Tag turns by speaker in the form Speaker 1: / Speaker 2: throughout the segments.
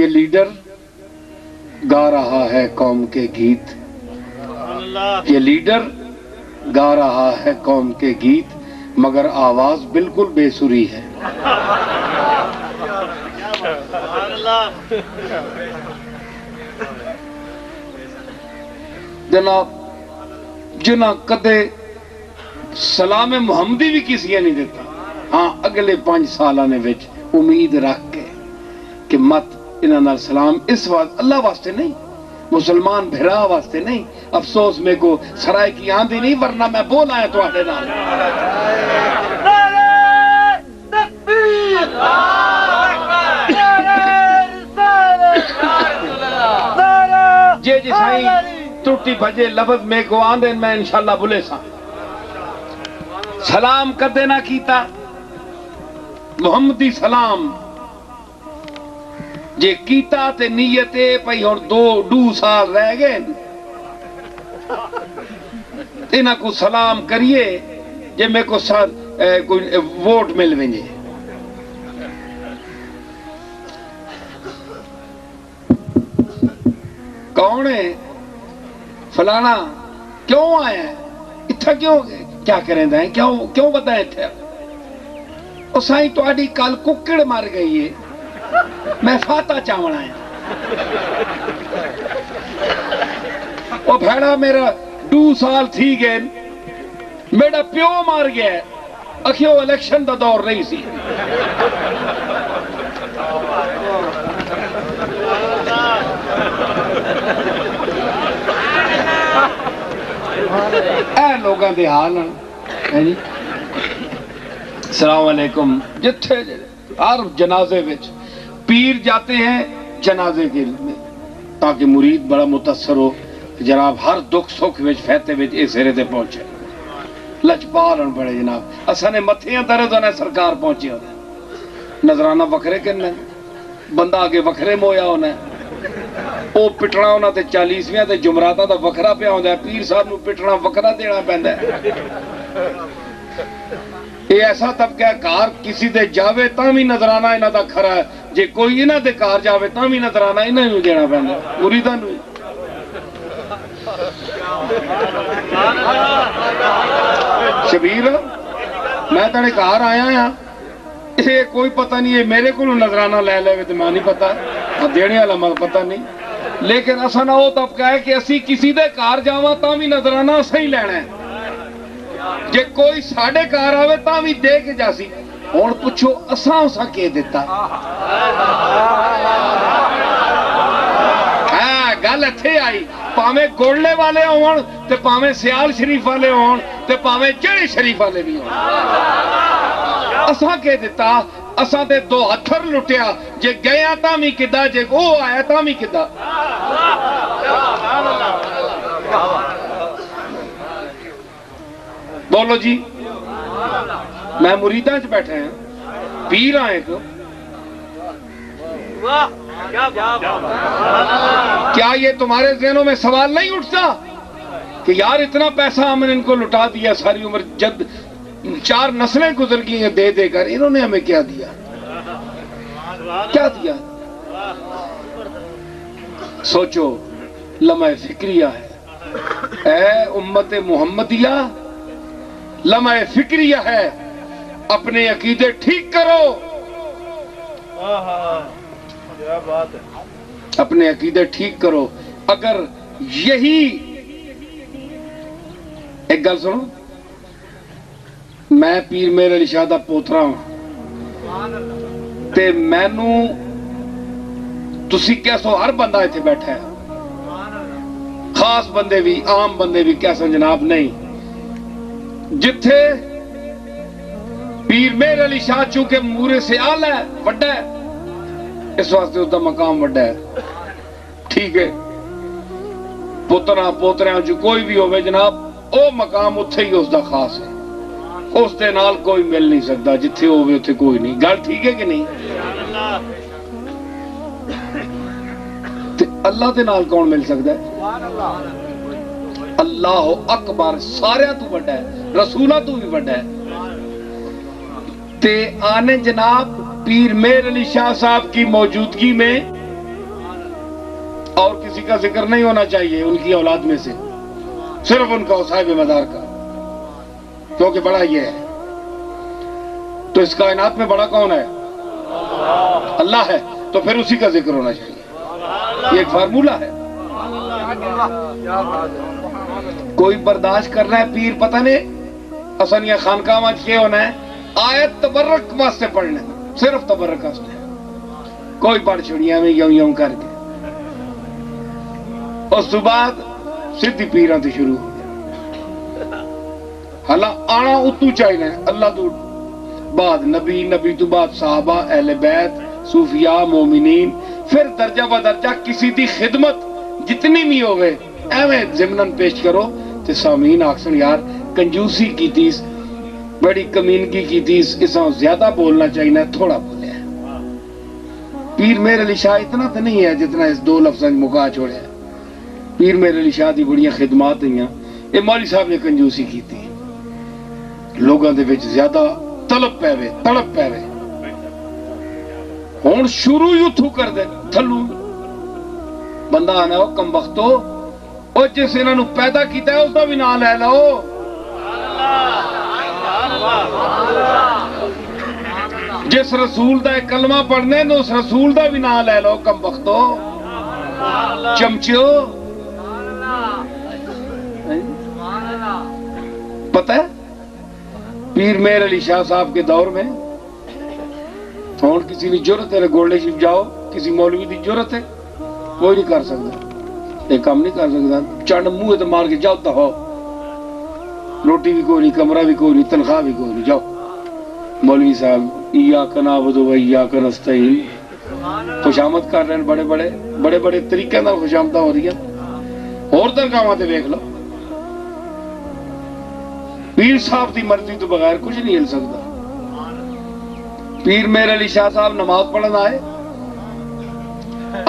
Speaker 1: یہ لیڈر گا رہا ہے قوم کے گیت، یہ لیڈر گا رہا ہے قوم کے گیت، مگر آواز بالکل بے سری ہے۔ جناب جنہ کدے سلام محمدی بھی کسی نہیں دیتا، ہاں اگلے 5 سالاں نے وچ امید رکھ کے کہ مت انہاں نال سلام اس واسطے اللہ واسطے نہیں، مسلمان بھرا واسطے نہیں، افسوس میں کو سرائے کی آندھی نہیں، ورنہ میں بول آیا تو آٹے نال جے جی سائیں ٹوٹی بھجے لفظ میں کو آندھیں میں انشاءاللہ بلے سا سلام کدے نہ کیتا محمدی سلام جے کیتا تے نیتے پئی اور 2 سال رہ گئے انہاں کو سلام کریے جے میں کو کوئی ووٹ مل ونجے۔ کون ہے فلانا؟ کیوں آیا ہے اتھا؟ کیوں کیا کریں دائیں؟ کیوں بتائیں تھے؟ اور سائیں تو آڈی کال ککڑ مار گئی ہے، میں فاتح چاوڑ آیا اور بھیڑا میرا 2 سال تھی گئے، میرا پیو مار گیا ہے، اکھیو الیکشن دا دور رہی سی۔ اے لوگاں دے حال ہیں جی۔ السلام علیکم۔ جتھے ہر جنازے وچ پیر جاتے ہیں جنازے کے لیے تاکہ مرید بڑا متاثر ہو، جناب ہر دکھ سکھ وچ فیتے وچ اس سرے تے پہنچے، لجپال بڑے جناب اساں نے متھیاں درد ہونے سرکار پہنچے ہونے، نظرانہ وکھرے کرنے، بندہ آگے وکھرے مویا ہونے، او پٹنا ہونا تے 40ویں تے جمعراتہ دا وکھرا پہ ہوندا ہے، پیر صاحب نو پٹنا وکھرا دینا پیندا ہے۔ یہ ایسا طبقہ ہے کار کسی دے جاوے تاں بھی نظرانہ انہاں دا کھرا ہے، جے کوئی انہاں دے کار جاوے تاں بھی نظرانہ انہاں نو دینا پیندا ہے، مریداں نو۔ شبیر میں تانے کار آیا ہاں، یہ کوئی پتہ نہیں ہے میرے کو نظرانہ لے لے تے میں نہیں پتہ، دینے والا مت پتہ نہیں، لیکن اساں نہ وہ طبقہ ہے کہ اسی کسی دے کار جاواں تاں بھی نظرانہ صحیح لینا ہے، جے کوئی ساڑھے کار آوے تاں بھی دے کے جاسی۔ اور پوچھو اساں کے دیتا؟ گل اتھے آئی، پاویں گوڑلے والے ہون تے پاویں سیال شریف والے ہون تے پاویں جڑی شریف والے بھی ہون، اساں کے دیتا؟ اساں تے 2 ہتھر لٹیا، جے گیا تاں بھی کدا، جے وہ آیا تاں بھی کدا۔ بولو جی، میں مریداں چ بیٹھے ہیں، پیر آئے کو کیا یہ تمہارے ذہنوں میں سوال نہیں اٹھتا کہ یار اتنا پیسہ ہم نے ان کو لٹا دیا، ساری عمر جد 4 نسلیں گزر گئی ہیں دے دے کر، انہوں نے ہمیں کیا دیا؟ کیا دیا؟ سوچو، لمحہ فکریہ ہے، اے امت محمدیہ لمحہ فکریہ ہے، اپنے عقیدے ٹھیک کرو، اپنے عقیدے ٹھیک کرو۔ اگر یہی ایک گل سنو، میں پیر میر علی شاہ دا پوترا ہوں تے مینوں تسی کیسو ہر بندہ ایتھے بیٹھا ہے، خاص بندے بھی عام بندے بھی کیسو جناب نہیں، جتھے پیر میر علی شاہ چونکہ مورے سے آلہ ہے وڈا ہے، اس واسطے اس دا مقام وڈا ہے، ٹھیک ہے، پوتریاں جو کوئی بھی ہوئے جناب او مقام اتھے ہی اس دا خاص ہے، اس دے نال کوئی مل نہیں سکتا، جتھے ہوئے اتھے کوئی نہیں، گل ٹھیک ہے کہ نہیں؟ اللہ دے نال کون مل سکتا ہے؟ اللہ اکبر سارے تو بڑا ہے، رسولہ تو بھی بڑا ہے۔ تے آنے جناب پیر میر علی شاہ صاحب کی موجودگی میں اور کسی کا ذکر نہیں ہونا چاہیے ان کی اولاد میں سے، صرف ان کا صاحب مزار کا، کیونکہ بڑا یہ ہے۔ تو اس کائنات میں بڑا کون ہے؟ اللہ ہے، تو پھر اسی کا ذکر ہونا چاہیے، یہ ایک فارمولہ ہے۔ کوئی برداشت کر رہا ہے پیر پتہ نہیں اصل یہ خانقاہ میں کیا ہونا ہے، آیت تبرک واسطے پڑھنا، صرف تبرک واسطے، کوئی پڑھ چھڑیاں میں یوں یوں کر کے، اس تو بعد سدھی پیراں تے شروع ہو گیا۔ حالا آنا اتو چاہیے اللہ تو بعد نبی، نبی تو بعد صحابہ، اہل بیت، صوفیاء، مومنین، پھر درجہ بدرجہ کسی دی خدمت جتنی بھی ہوئے ایویں ضمناً پیش کرو تے سامعین آکسن یار کنجوسی کی تیس، بڑی کمینگی کی تیس، اساں زیادہ بولنا چاہیے تھوڑا بولے ہیں۔ پیر میر علی شاہ اتنا تو نہیں ہے جتنا اس دو لفظیں مکا چھوڑے ہیں۔ پیر میر علی شاہ دی بڑیاں خدمات ہیں، یہ مولوی صاحب نے کنجوسی کی تھی، لوگاں دے وچ زیادہ طلب پہوے، تڑپ پہوے، ہون شروع ہی اتھو کر دے تھلو بندہ آنا ہو کم وقتو، اور جس انہوں نے پیدا کیتا ہے اس کا بھی نام لے لو، جس رسول دا ایک کلمہ پڑھنے تو اس رسول دا بھی نام لے لو کم وقتو، چمچو۔ پتہ ہے پیر میر علی شاہ صاحب کے دور میں اور کسی نے جرت ہے گولڈے شریف جاؤ، کسی مولوی دی جرت ہے کوئی نہیں کر سکتا، ایک کام نہیں کر سکتا، چنڈ منہ تو مار کے جاؤ تو ہو، روٹی بھی کوئی نہیں، کمرہ بھی کوئی نہیں، تنخواہ بھی کوئی نہیں، جاؤ مولوی صاحب ایاک نعبد و ایاک نستعین خوشامد کر رہے ہیں، بڑے بڑے طریقے نال خوشامدہ ہو رہی ہیں، اور درگاہاں تے ویکھ لو، پیر صاحب دی مرضی تو بغیر کچھ نہیں ہل سکتا۔ پیر میر علی شاہ صاحب نماز پڑھن آئے،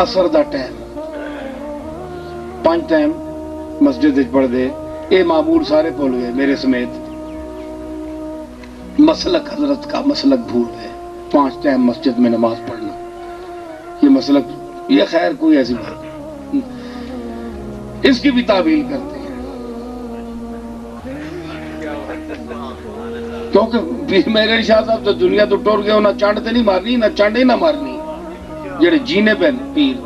Speaker 1: عصر دا ٹائم، 5 ٹائم مسجد وچ پڑھ دے، اے معمول سارے بھول گئے میرے سمیت، مسلک حضرت کا مسلک بھول گئے، 5 ٹائم مسجد میں نماز پڑھنا، یہ مسلک، یہ خیر کوئی ایسی بات نہیں، اس کی بھی تعویل کرتے ہیں، کیونکہ پیر میر علی شاہ صاحب تو دنیا تو ٹر گئے، نہ چانڈ تے نہیں مارنی، نہ چانڈے نہ مارنی، جڑے جینے پہ پیر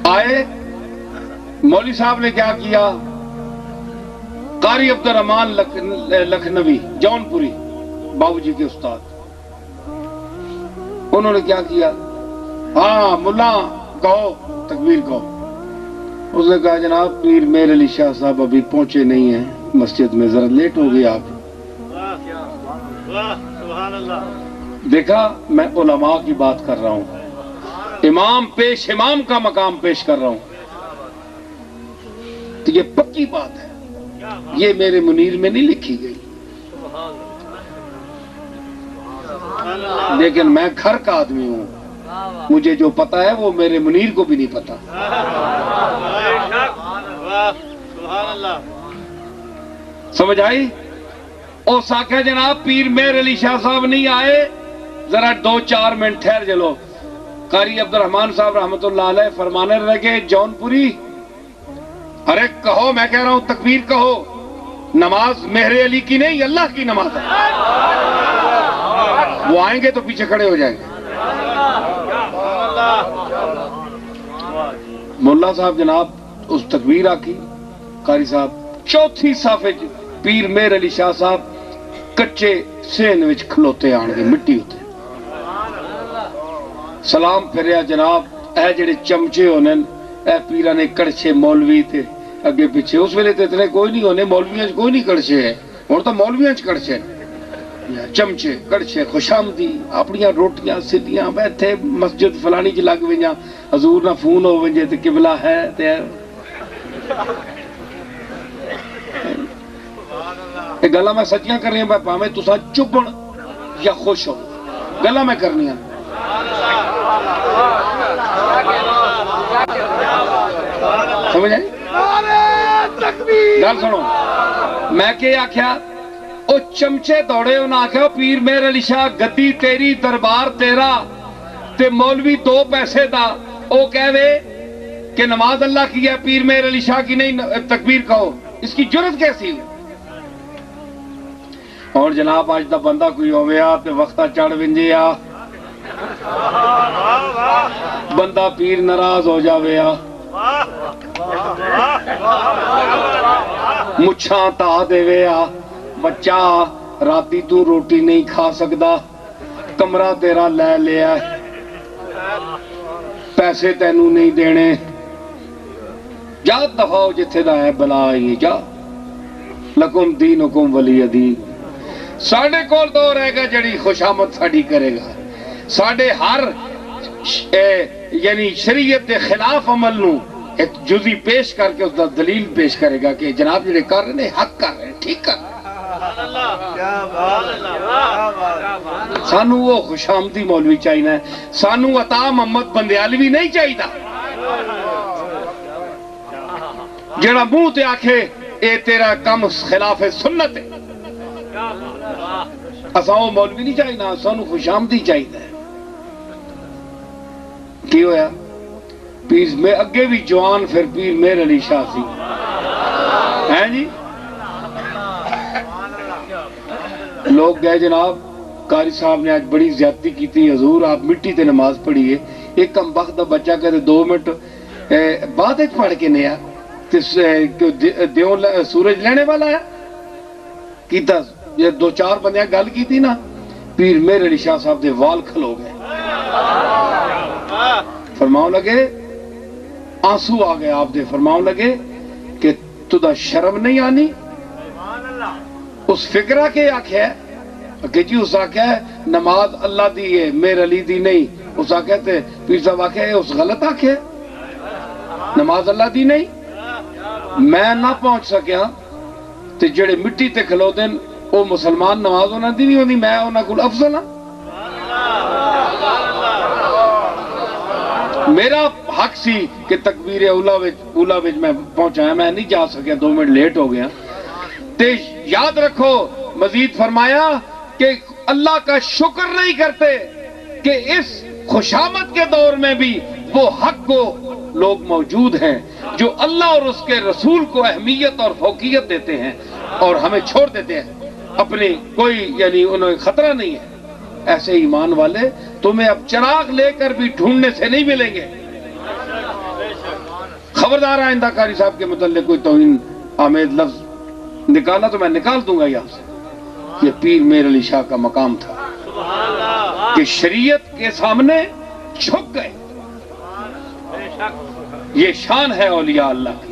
Speaker 1: آئے۔ مولوی صاحب نے کیا کیا، قاری عبد الرحمان لکھنوی جون پوری بابو جی کے استاد، انہوں نے کیا کیا، ہاں ملا کہو تکبیر کہو، اس نے کہا جناب پیر میر علی شاہ صاحب ابھی پہنچے نہیں ہیں مسجد میں، ذرا لیٹ ہو گئی آپ۔ دیکھا میں علماء کی بات کر رہا ہوں، امام پیش امام کا مقام پیش کر رہا ہوں، تو یہ پکی بات ہے، یہ میرے منیر میں نہیں لکھی گئی، لیکن میں گھر کا آدمی ہوں، مجھے جو پتا ہے وہ میرے منیر کو بھی نہیں پتا۔ سمجھ آئی؟ اور ساکھا جناب پیر میر علی شاہ صاحب نہیں آئے، ذرا 2-4 منٹ ٹھہر جلو۔ قاری عبد الرحمان صاحب رحمت اللہ علیہ فرمانے لگے جون پوری، ارے کہو، میں کہہ رہا ہوں تکبیر کہو، نماز مہر علی کی نہیں اللہ کی نماز ہے، وہ آئیں گے تو پیچھے کھڑے ہو جائیں گے۔ مولا صاحب جناب اس تکبیر آکی، قاری صاحب چوتھی صافے پیر میر علی شاہ صاحب کچے سین وچ کھلوتے آن گے مٹی ہوتے، سلام پھریا جناب، اے جڑے چمچے ہونے، اے پیرانے کڑچے مولوی تھے اگے پیچھے، اس ویلے تے اتنے کوئی نہیں ہونے، مولویاں کوئی نہیں کڑچے ہے، اور تو مولویاں کڑچے چمچے کڑچے خوشامدی، اپنیاں روٹیاں سدیاں بیٹھے، مسجد فلانی چ لگ ویاں، حضور نہ فون ہو ونجے تے قبلہ ہے تے یہ گلا میں سچیاں کر رہی ہوں، پاویں تساں چبن یا خوش ہو، گلا میں کرنی ہیں۔ سمجھ آئی؟ گل سنو، میں کہ آخیا او چمچے دوڑے، انہاں آخیا پیر میر علی شاہ گدی تیری دربار تیرا، تے مولوی 2 پیسے دا او کہے کہ نماز اللہ کی ہے، پیر مہر علی شاہ کی نہیں، تکبیر کہو، اس کی جرت کیسی ہوئی؟ اور جناب آج دا بندہ کوئی ہویا تے وقتہ چڑھ ونجے آ، بندہ پیر ناراض ہو جاوے آ، مچھاں تا دے وے آ، بچہ راتی تو روٹی نہیں کھا سکدا، کمرہ تیرا لے لیا، پیسے تینوں نہیں دینے، جا دفاع جتھے دا ہے بلا آئی جا، لکم دینکم ولی دین۔ ساڑھے کول تو رہے گا جڑی خوشامد ساڑی کرے گا، ساڑھے ہر یعنی شریعت کے خلاف عمل نو ایک جزی پیش کر کے اس دا دلیل پیش کرے گا کہ جناب جڑے کر رہے ہیں حق کر رہے ہیں، ٹھیک کر رہے ہیں۔ سانو وہ خوشامدی مولوی چاہیے، سانو عطا محمد بندیالوی نہیں چاہیے جڑا منہ تے آکھے اے تیرا کم خلاف سنت ہے، اساں مولوی نہیں چاہیے، سانو خوشامدی چاہیے۔ کی ہویا؟ پیر میں اگے بھی جوان پھر پیر مہر علی شاہ سی ہیں جی، لوگ گئے جناب قاری صاحب نے آج بڑی زیادتی کی تھی، حضور آپ مٹی تے نماز پڑھیے، ایک کم وقت بچہ کہتے 2 منٹ بعد پڑھ کے نیا دیوں سورج لینے والا ہے کیتا، یہ 2-4 بندیاں گل کی تھی نا، پیر مہر علی شاہ صاحب دے وال کھلو گئے، فرماؤں لگے آنسو آ گئے آپ دے، فرماؤں لگے کہ تو دا شرم نہیں آنی؟ اس فکرہ کے آکھے ہے کہ جی اس آکھے ہے نماز اللہ دی ہے مہر علی دی نہیں، اس آکھے تے پیر صاحب آکھے ہے اس غلط آکھے نماز اللہ دی نہیں، میں نہ پہنچ سکیا تے جڑے مٹی تے کھلو دن او مسلمان نماز ہونا دی نہیں ہونی، میں ہونا کل افضل ہاں، میرا حق سی کہ تکبیر اولا وچ میں پہنچا ہے، میں نہیں جا سکیا، 2 منٹ لیٹ ہو گیا۔ تے یاد رکھو مزید فرمایا کہ اللہ کا شکر نہیں کرتے کہ اس خوشامد کے دور میں بھی وہ حق کو لوگ موجود ہیں جو اللہ اور اس کے رسول کو اہمیت اور فوقیت دیتے ہیں اور ہمیں چھوڑ دیتے ہیں، اپنی کوئی یعنی انہیں خطرہ نہیں ہے۔ ایسے ایمان والے تمہیں اب چراغ لے کر بھی ڈھونڈنے سے نہیں ملیں گے۔ خبردار آئندہ قاری صاحب کے متعلق کوئی توہین آمیز لفظ نکالا تو میں نکال دوں گا یہاں سے۔ یہ پیر مہر علی شاہ کا مقام تھا کہ شریعت کے سامنے جھک گئے، یہ شان ہے اولیاء اللہ کی۔